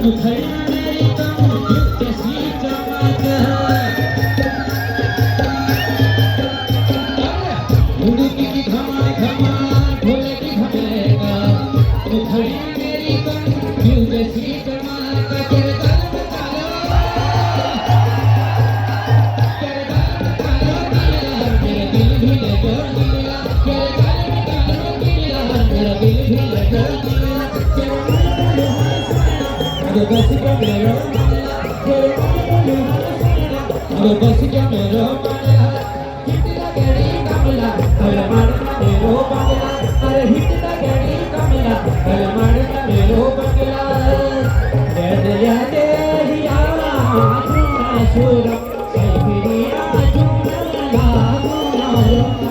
मुखड़ा मेरी कम जैसी चमक उड़ती की धमाल धमाल ढोलकी धमेगा मुखड़ा मेरी कम जैसी चमक तेरे गल में कालो तेरे गल में कालो नीला मेरा दिल भी लगा नीला तेरे गल में कालो नीला मेरा दिल भी लगा नीला Ada basi ka mero mala, ada basi ka mero mala, hitla gadi kamla, ala marna mero bangla, are hitla gadi kamla, ala marna mero bangla. Yade yade hiya juna suram, sai piriya juna la juna.